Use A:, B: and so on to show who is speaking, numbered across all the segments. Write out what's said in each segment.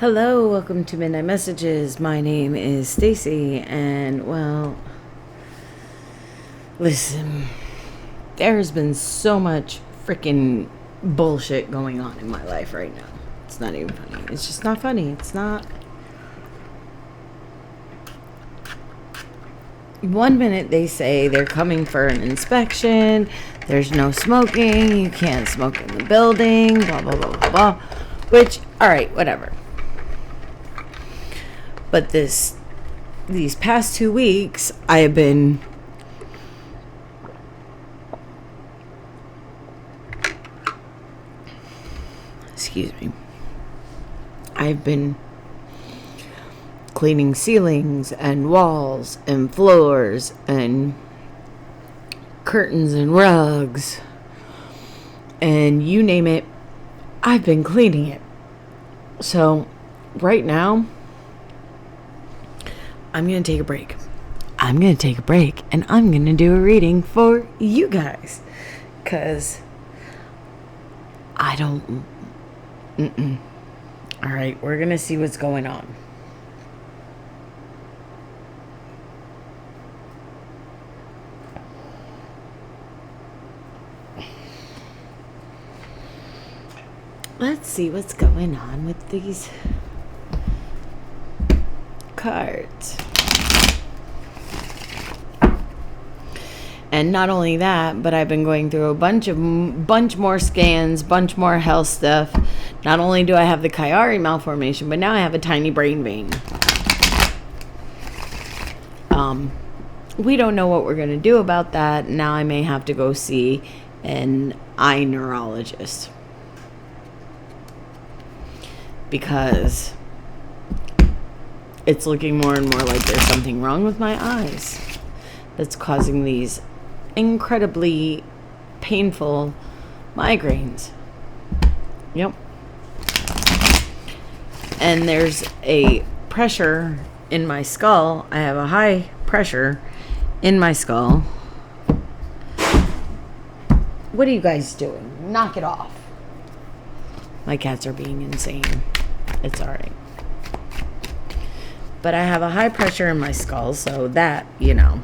A: Hello, welcome to Midnight Messages. My name is Stacy, and well, listen, there has been so much freaking bullshit going on in my life right now. It's not even funny. It's just not funny. It's not. One minute they say they're coming for an inspection, there's no smoking, you can't smoke in the building, blah, blah, blah, blah, blah. Which, alright, whatever. But these past 2 weeks, I have been I've been cleaning ceilings and walls and floors and curtains and rugs and you name it, I've been cleaning it. So right now, I'm going to take a break. I'm going to take a break and I'm going to do a reading for you guys. Because I don't... Alright, we're going to see what's going on. Let's see what's going on with these cards. And not only that, but I've been going through a bunch more scans, bunch more health stuff. Not only do I have the Chiari malformation, but now I have a tiny brain vein. We don't know what we're going to do about that. Now I may have to go see an eye neurologist. Because it's looking more and more like there's something wrong with my eyes that's causing these incredibly painful migraines. Yep. And there's a pressure in my skull. I have a high pressure in my skull. What are you guys doing? Knock it off. My cats are being insane. It's alright. But I have a high pressure in my skull, so that, you know.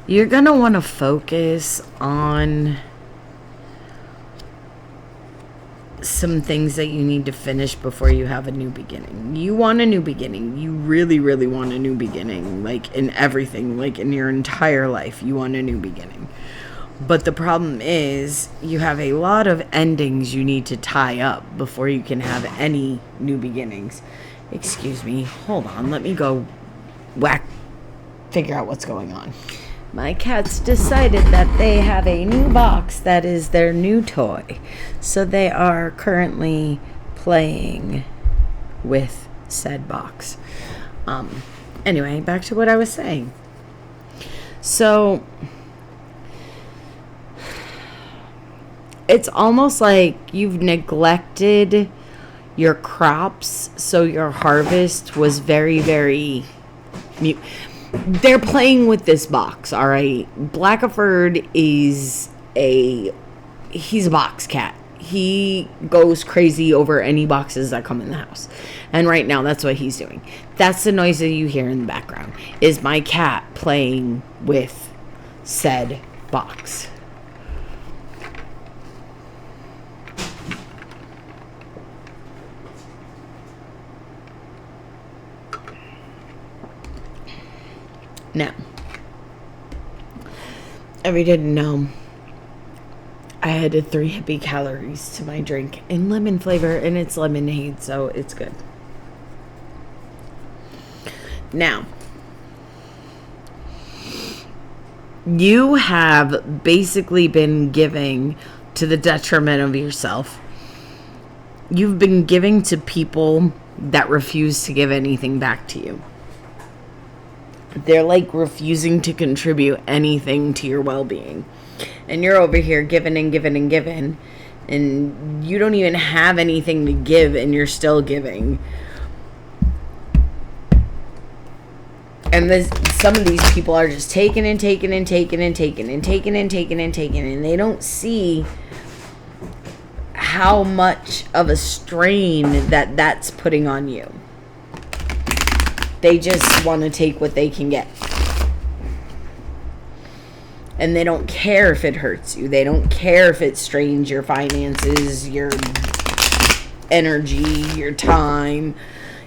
A: You're going to want to focus on some things that you need to finish before you have a new beginning. You want a new beginning. You really, really want a new beginning. Like in everything, like in your entire life, you want a new beginning. But the problem is you have a lot of endings you need to tie up before you can have any new beginnings. Excuse me. Hold on. Let me go figure out what's going on. My cats decided that they have a new box that is their new toy. So they are currently playing with said box. Anyway, back to what I was saying. So it's almost like you've neglected your crops, so your harvest was very, very mute. They're playing with this box, all right? Blackford is he's a box cat. He goes crazy over any boxes that come in the house. And right now, that's what he's doing. That's the noise that you hear in the background, is my cat playing with said box. Now, if you didn't know, I added 3 hippie calories to my drink in lemon flavor, and it's lemonade, so it's good. Now, you have basically been giving to the detriment of yourself. You've been giving to people that refuse to give anything back to you. They're like refusing to contribute anything to your well-being. And you're over here giving and giving and giving. And you don't even have anything to give and you're still giving. And some of these people are just taking and taking and taking and taking and taking and taking and taking, and they don't see how much of a strain that's putting on you. They just want to take what they can get. And they don't care if it hurts you. They don't care if it strains your finances, your energy, your time,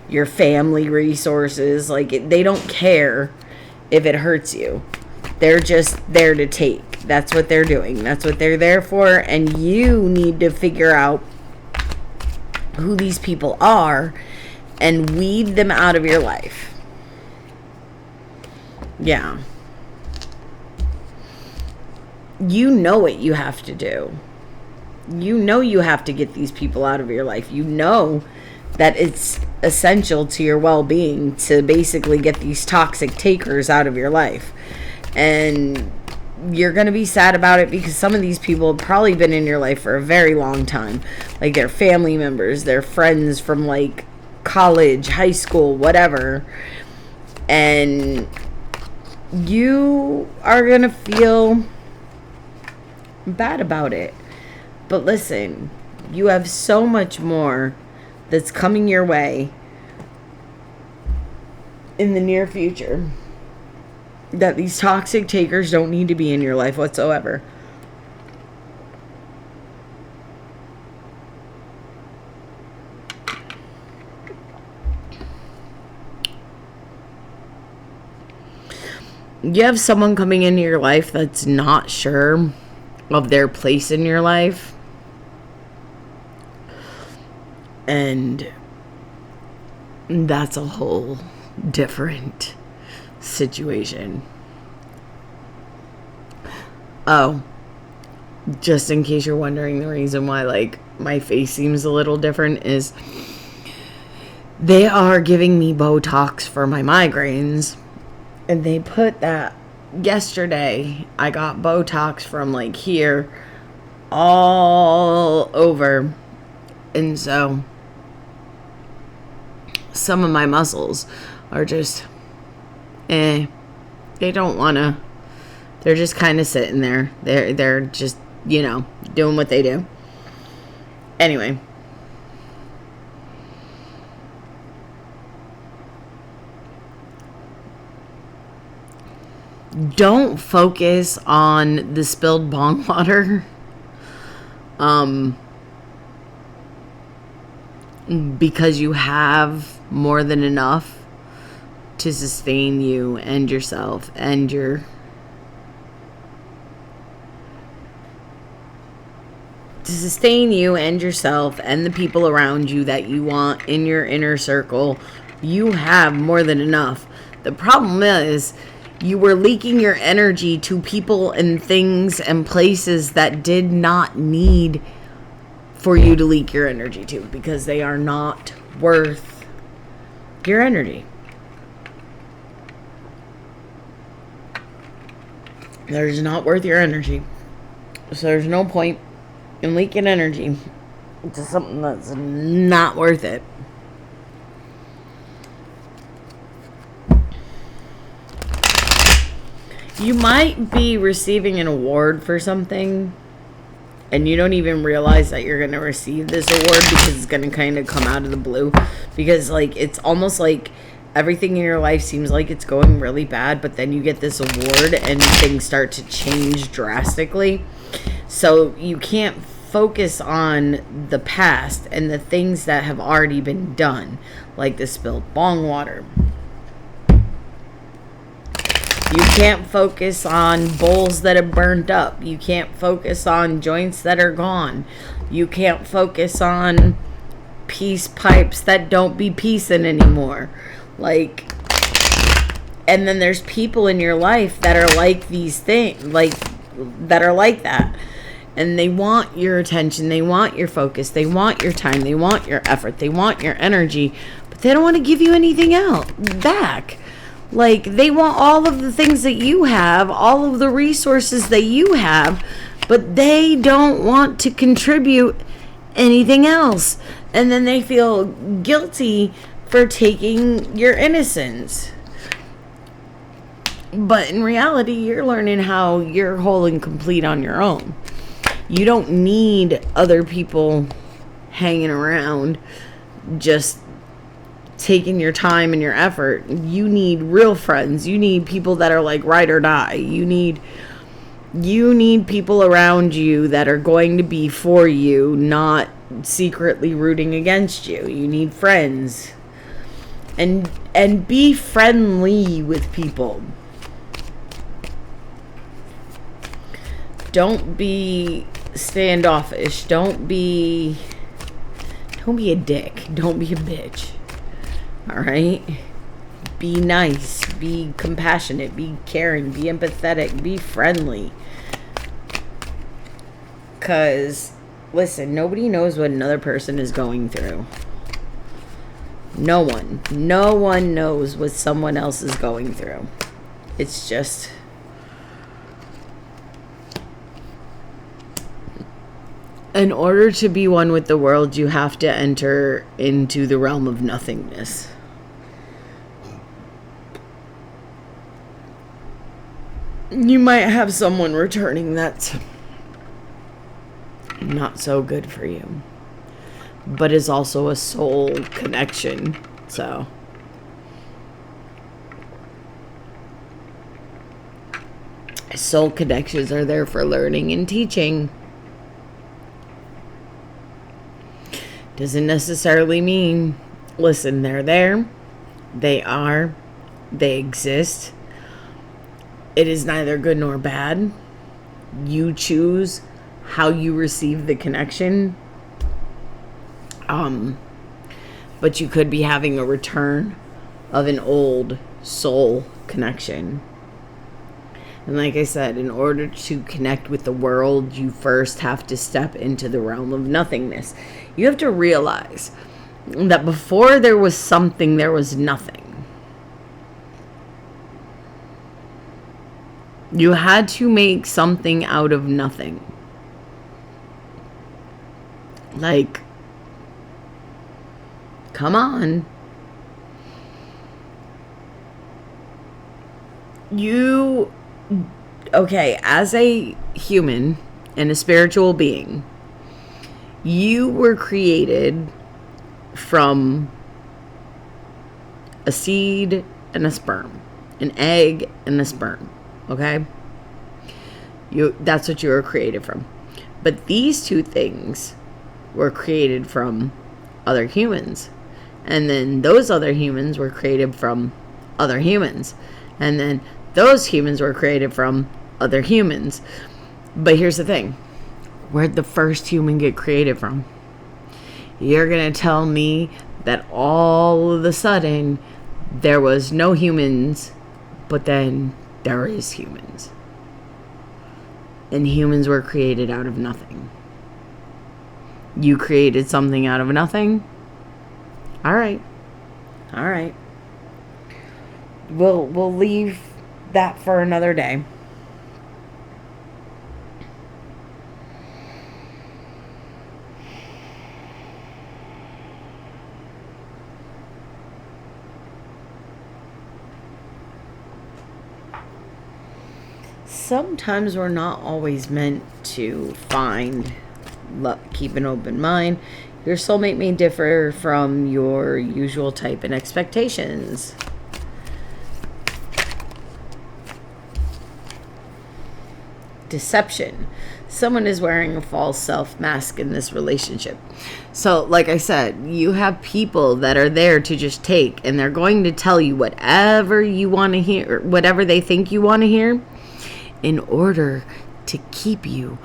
A: your family resources. Like, they don't care if it hurts you. They're just there to take. That's what they're doing. That's what they're there for. And you need to figure out who these people are and weed them out of your life. Yeah. You know what you have to do. You know you have to get these people out of your life. You know that it's essential to your well-being to basically get these toxic takers out of your life. And you're going to be sad about it because some of these people have probably been in your life for a very long time. Like, they're family members, they're friends from like college, high school, whatever. And you are going to feel bad about it. But listen, you have so much more that's coming your way in the near future that these toxic takers don't need to be in your life whatsoever. You have someone coming into your life that's not sure of their place in your life. And that's a whole different situation. Oh, just in case you're wondering, the reason why like my face seems a little different is they are giving me Botox for my migraines, and they put that yesterday. I got Botox from like here all over, and so some of my muscles are just they don't want to. They're just kind of sitting there. They're just, you know, doing what they do. Anyway. Don't focus on the spilled bong water. Because you have more than enough to sustain you and yourself and your and the people around you that you want in your inner circle. You have more than enough. The problem is you were leaking your energy to people and things and places that did not need for you to leak your energy to, because they are not worth your energy. They're just not worth your energy. So there's no point in leaking energy to something that's not worth it. You might be receiving an award for something, and you don't even realize that you're going to receive this award because it's going to kind of come out of the blue. Because, like, it's almost like everything in your life seems like it's going really bad, but then you get this award and things start to change drastically. So you can't focus on the past and the things that have already been done, like the spilled bong water. You can't focus on bowls that have burned up. You can't focus on joints that are gone. You can't focus on peace pipes that don't be peacing anymore. Like, and then there's people in your life that are like these things, like, that are like that. And they want your attention. They want your focus. They want your time. They want your effort. They want your energy. But they don't want to give you anything else back. Like, they want all of the things that you have, all of the resources that you have, but they don't want to contribute anything else. And then they feel guilty for taking your innocence. But in reality, you're learning how you're whole and complete on your own. You don't need other people hanging around just taking your time and your effort. You need real friends. You need people that are like ride or die. You need people around you that are going to be for you, not secretly rooting against you. You need friends. And be friendly with people. Don't be standoffish. Don't be a dick. Don't be a bitch. All right? Be nice. Be compassionate. Be caring. Be empathetic. Be friendly. Because, listen, nobody knows what another person is going through. No one. No one knows what someone else is going through. It's just... in order to be one with the world, you have to enter into the realm of nothingness. You might have someone returning that's not so good for you, but is also a soul connection. So soul connections are there for learning and teaching. Doesn't necessarily mean, listen, they're there, they are, they exist. It is neither good nor bad. You choose how you receive the connection. But you could be having a return of an old soul connection. And like I said, in order to connect with the world, you first have to step into the realm of nothingness. You have to realize that before there was something, there was nothing. You had to make something out of nothing. Like, come on. Okay, as a human and a spiritual being, you were created from a seed and a sperm, an egg and a sperm, okay? That's what you were created from. But these two things were created from other humans. And then those other humans were created from other humans. And then those humans were created from other humans. But here's the thing. Where'd the first human get created from? You're going to tell me that all of a sudden there was no humans, but then there is humans. And humans were created out of nothing. You created something out of nothing? All right. We'll leave that for another day. Sometimes we're not always meant to find love. Keep an open mind. Your soulmate may differ from your usual type and expectations. Deception. Someone is wearing a false self mask in this relationship. So, like I said, you have people that are there to just take, and they're going to tell you whatever you want to hear, whatever they think you want to hear, in order to keep you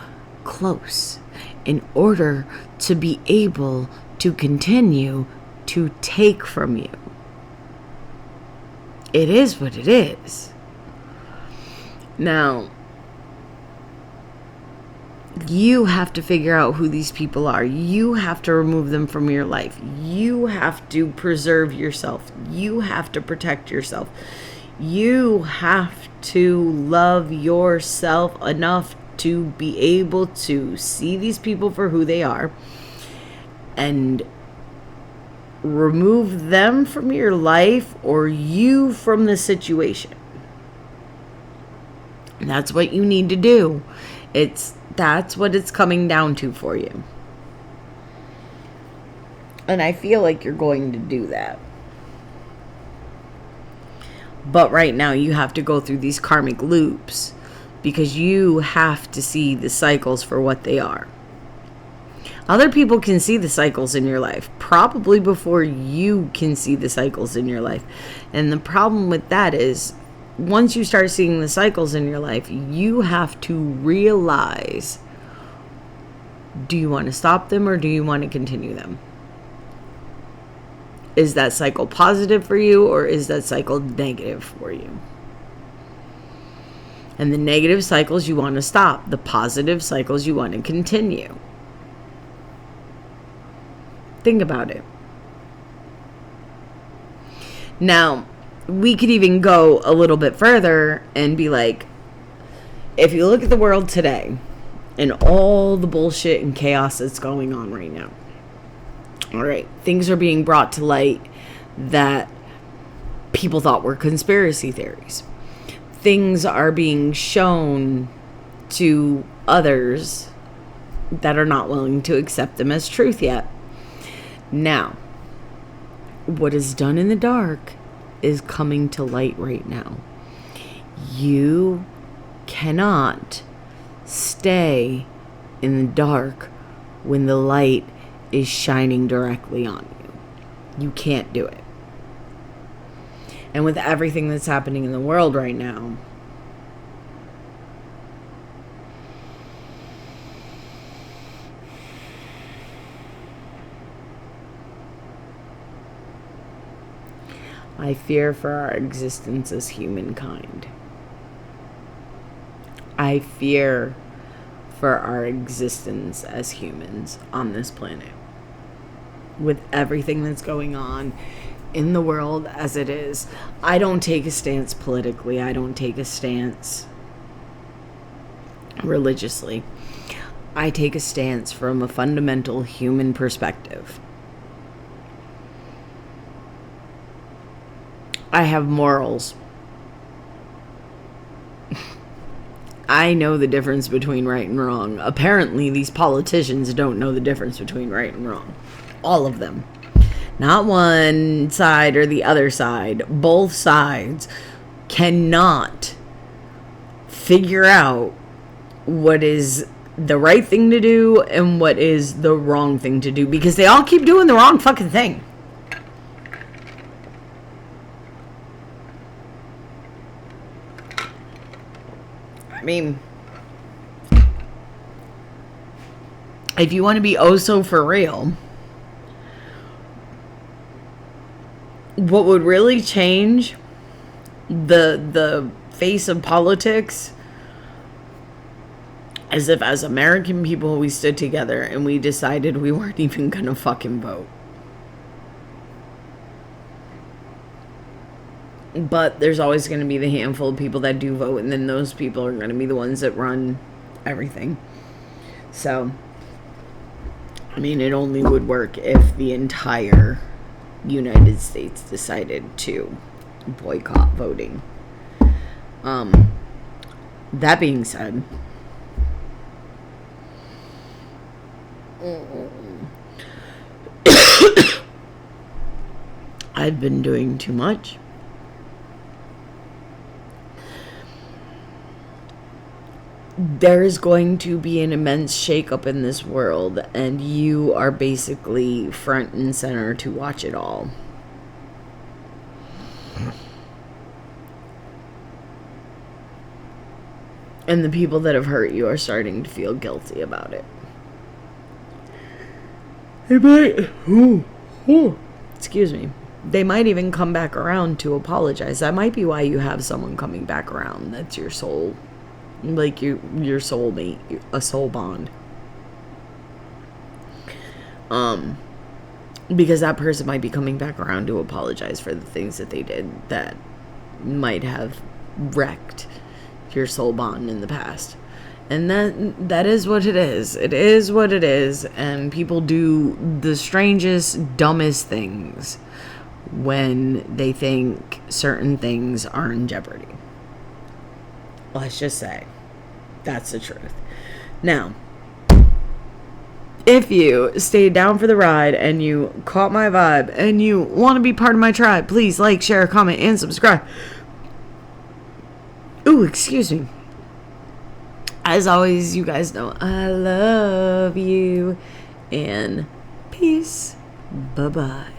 A: close, in order to be able to continue to take from you. It is what it is. Now, you have to figure out who these people are. You have to remove them from your life. You have to preserve yourself. You have to protect yourself. You have to love yourself enough to be able to see these people for who they are and remove them from your life or you from the situation. That's what you need to do. That's what it's coming down to for you. And I feel like you're going to do that. But right now you have to go through these karmic loops because you have to see the cycles for what they are. Other people can see the cycles in your life probably before you can see the cycles in your life. And the problem with that is once you start seeing the cycles in your life, you have to realize, do you want to stop them or do you want to continue them? Is that cycle positive for you or is that cycle negative for you? And the negative cycles you want to stop. The positive cycles you want to continue. Think about it. Now, we could even go a little bit further and be like, if you look at the world today and all the bullshit and chaos that's going on right now, all right, things are being brought to light that people thought were conspiracy theories. Things are being shown to others that are not willing to accept them as truth yet. Now, what is done in the dark is coming to light right now. You cannot stay in the dark when the light is shining directly on you. You can't do it. And with everything that's happening in the world right now, I fear for our existence as humankind. I fear for our existence as humans on this planet. With everything that's going on in the world as it is, I don't take a stance politically. I don't take a stance religiously. I take a stance from a fundamental human perspective. I have morals. I know the difference between right and wrong. Apparently, these politicians don't know the difference between right and wrong. All of them. Not one side or the other side. Both sides cannot figure out what is the right thing to do and what is the wrong thing to do, because they all keep doing the wrong fucking thing. I mean, if you want to be oh so for real, what would really change the face of politics is if as American people we stood together and we decided we weren't even gonna fucking vote. But there's always going to be the handful of people that do vote, and then those people are going to be the ones that run everything. So, I mean, it only would work if the entire United States decided to boycott voting. That being said, I've been doing too much. There is going to be an immense shakeup in this world, and you are basically front and center to watch it all. And the people that have hurt you are starting to feel guilty about it. They might, excuse me. They might even come back around to apologize. That might be why you have someone coming back around. That's your soul. Like your soulmate, a soul bond. Because that person might be coming back around to apologize for the things that they did that might have wrecked your soul bond in the past. And that is what it is. It is what it is. And people do the strangest, dumbest things when they think certain things are in jeopardy. Let's just say that's the truth. Now, if you stayed down for the ride and you caught my vibe and you want to be part of my tribe, please like, share, comment, and subscribe. Ooh, excuse me. As always, you guys know I love you. And peace. Bye-bye.